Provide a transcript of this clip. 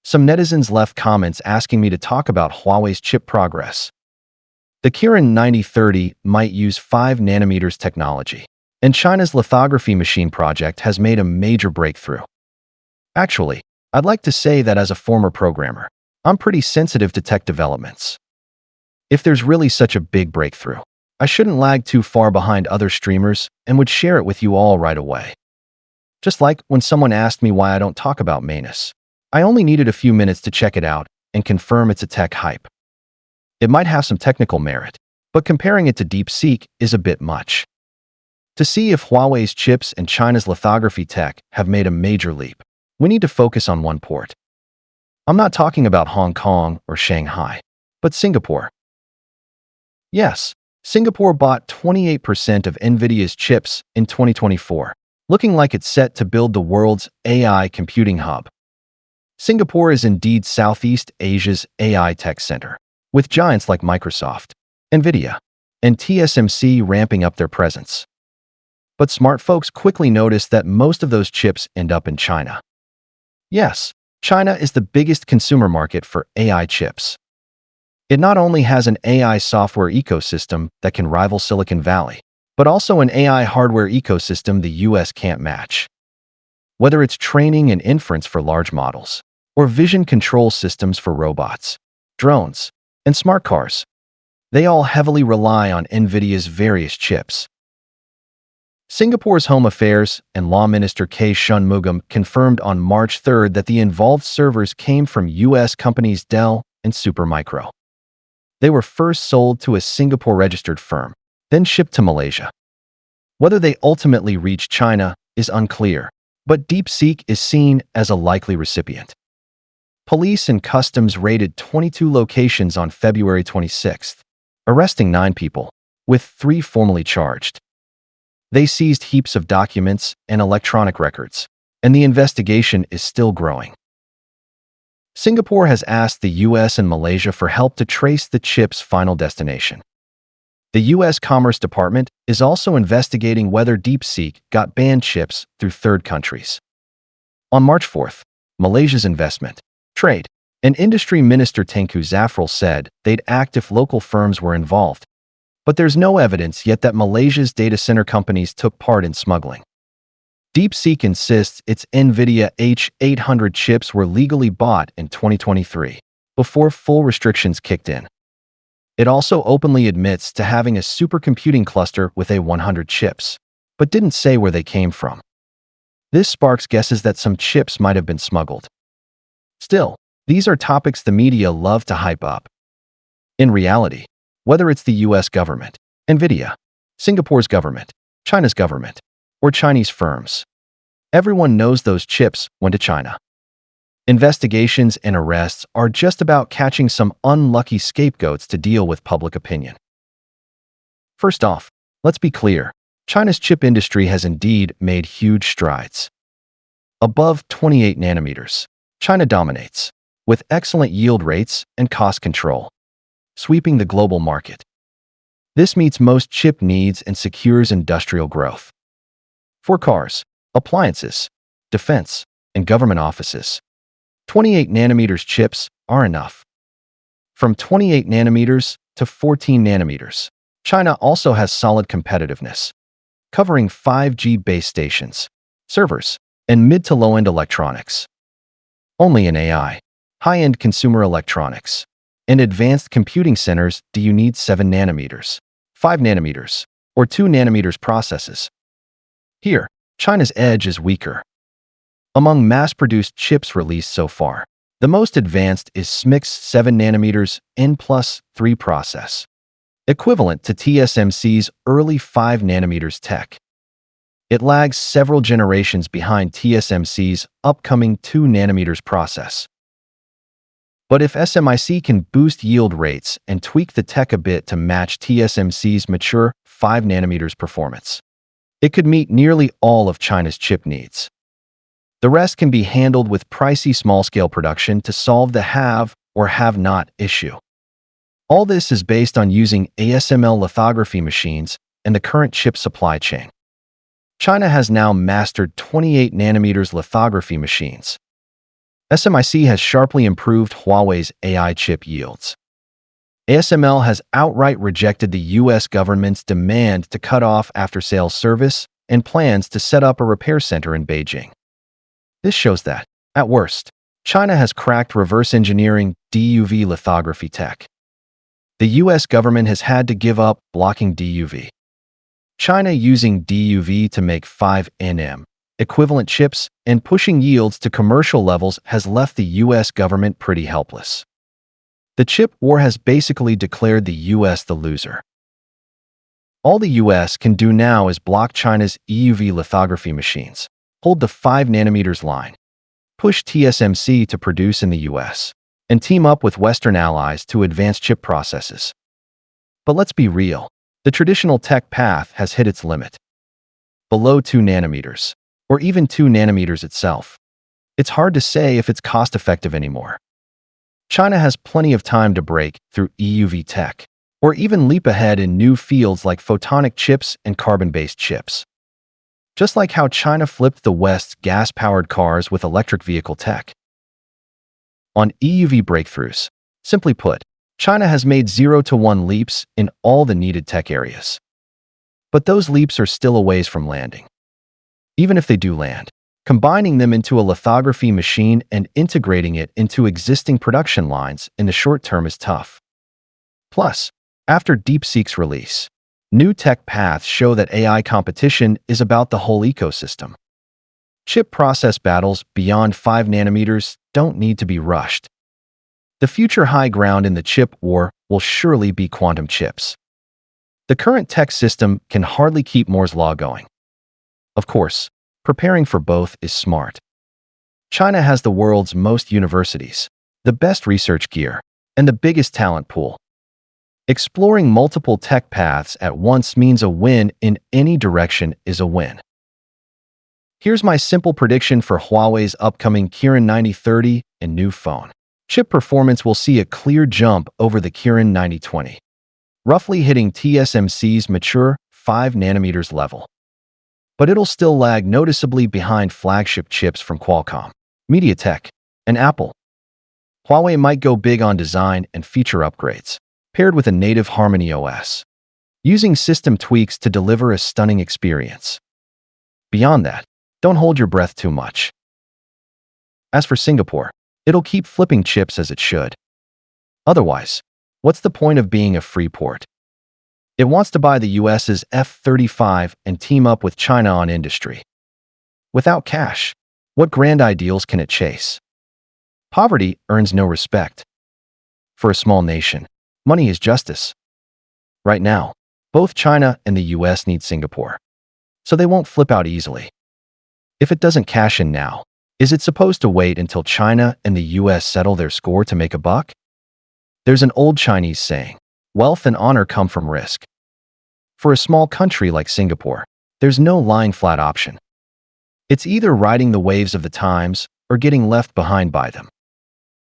some netizens left comments asking me to talk about Huawei's chip progress. The Kirin 9030 might use 5 nanometers technology, and China's lithography machine project has made a major breakthrough. Actually, I'd like to say that as a former programmer, I'm pretty sensitive to tech developments. If there's really such a big breakthrough, I shouldn't lag too far behind other streamers and would share it with you all right away. Just like when someone asked me why I don't talk about Manus. I only needed a few minutes to check it out and confirm it's a tech hype. It might have some technical merit, but comparing it to DeepSeek is a bit much. To see if Huawei's chips and China's lithography tech have made a major leap, we need to focus on one port. I'm not talking about Hong Kong or Shanghai, but Singapore. Yes, Singapore bought 28% of NVIDIA's chips in 2024, looking like it's set to build the world's AI computing hub. Singapore is indeed Southeast Asia's AI tech center, with giants like Microsoft, NVIDIA, and TSMC ramping up their presence. But smart folks quickly noticed that most of those chips end up in China. Yes, China is the biggest consumer market for AI chips. It not only has an AI software ecosystem that can rival Silicon Valley, but also an AI hardware ecosystem the US can't match. Whether it's training and inference for large models, or vision control systems for robots, drones, and smart cars, they all heavily rely on NVIDIA's various chips. Singapore's Home Affairs and Law Minister K. Shanmugam confirmed on March 3rd that the involved servers came from US companies Dell and Supermicro. They were first sold to a Singapore-registered firm, then shipped to Malaysia. Whether they ultimately reached China is unclear, but DeepSeek is seen as a likely recipient. Police and Customs raided 22 locations on February 26th, arresting 9 people, with 3 formally charged. They seized heaps of documents and electronic records, and the investigation is still growing. Singapore has asked the US and Malaysia for help to trace the chip's final destination. The US Commerce Department is also investigating whether DeepSeek got banned chips through third countries. On March 4th, Malaysia's Investment, Trade, and Industry Minister Tengku Zafrul said they'd act if local firms were involved. But there's no evidence yet that Malaysia's data center companies took part in smuggling. DeepSeek insists its NVIDIA H800 chips were legally bought in 2023, before full restrictions kicked in. It also openly admits to having a supercomputing cluster with A100 chips, but didn't say where they came from. This sparks guesses that some chips might have been smuggled. Still, these are topics the media love to hype up. In reality, whether it's the US government, NVIDIA, Singapore's government, China's government, or Chinese firms, everyone knows those chips went to China. Investigations and arrests are just about catching some unlucky scapegoats to deal with public opinion. First off, let's be clear, China's chip industry has indeed made huge strides. Above 28 nanometers, China dominates, with excellent yield rates and cost control, sweeping the global market. This meets most chip needs and secures industrial growth. For cars, appliances, defense, and government offices, 28 nanometers chips are enough. From 28 nanometers to 14 nanometers, China also has solid competitiveness, covering 5G base stations, servers, and mid to low-end electronics. Only in AI, high-end consumer electronics, and advanced computing centers do you need 7 nanometers, 5 nanometers, or 2 nanometers processes. Here, China's edge is weaker. Among mass-produced chips released so far, the most advanced is SMIC's 7 nanometers N+3 process, equivalent to TSMC's early 5 nanometers tech. It lags several generations behind TSMC's upcoming 2 nanometers process. But if SMIC can boost yield rates and tweak the tech a bit to match TSMC's mature 5 nanometers performance, it could meet nearly all of China's chip needs. The rest can be handled with pricey small-scale production to solve the have or have not issue. All this is based on using ASML lithography machines and the current chip supply chain. China has now mastered 28 nanometers lithography machines. SMIC has sharply improved Huawei's AI chip yields. ASML has outright rejected the U.S. government's demand to cut off after-sales service and plans to set up a repair center in Beijing. This shows that, at worst, China has cracked reverse engineering DUV lithography tech. The U.S. government has had to give up blocking DUV. China using DUV to make 5nm equivalent chips and pushing yields to commercial levels has left the U.S. government pretty helpless. The chip war has basically declared the U.S. the loser. All the U.S. can do now is block China's EUV lithography machines, hold the 5nm line, push TSMC to produce in the U.S., and team up with Western allies to advance chip processes. But let's be real, the traditional tech path has hit its limit. Below 2nm, or even 2nm itself, it's hard to say if it's cost-effective anymore. China has plenty of time to break through EUV tech, or even leap ahead in new fields like photonic chips and carbon-based chips. Just like how China flipped the West's gas-powered cars with electric vehicle tech. On EUV breakthroughs, simply put, China has made 0 to 1 leaps in all the needed tech areas. But those leaps are still a ways from landing. Even if they do land, combining them into a lithography machine and integrating it into existing production lines in the short term is tough. Plus, after DeepSeek's release, new tech paths show that AI competition is about the whole ecosystem. Chip process battles beyond 5nm don't need to be rushed. The future high ground in the chip war will surely be quantum chips. The current tech system can hardly keep Moore's law going. Of course, preparing for both is smart. China has the world's most universities, the best research gear, and the biggest talent pool. Exploring multiple tech paths at once means a win in any direction is a win. Here's my simple prediction for Huawei's upcoming Kirin 9030 and new phone. Chip performance will see a clear jump over the Kirin 9020, roughly hitting TSMC's mature 5nm level. But it'll still lag noticeably behind flagship chips from Qualcomm, MediaTek, and Apple. Huawei might go big on design and feature upgrades, paired with a native Harmony OS, using system tweaks to deliver a stunning experience. Beyond that, don't hold your breath too much. As for Singapore, it'll keep flipping chips as it should. Otherwise, what's the point of being a free port? It wants to buy the US's F-35 and team up with China on industry. Without cash, what grand ideals can it chase? Poverty earns no respect. For a small nation, money is justice. Right now, both China and the US need Singapore, so they won't flip out easily. If it doesn't cash in now, is it supposed to wait until China and the US settle their score to make a buck? There's an old Chinese saying, wealth and honor come from risk. For a small country like Singapore, there's no lying flat option. It's either riding the waves of the times or getting left behind by them.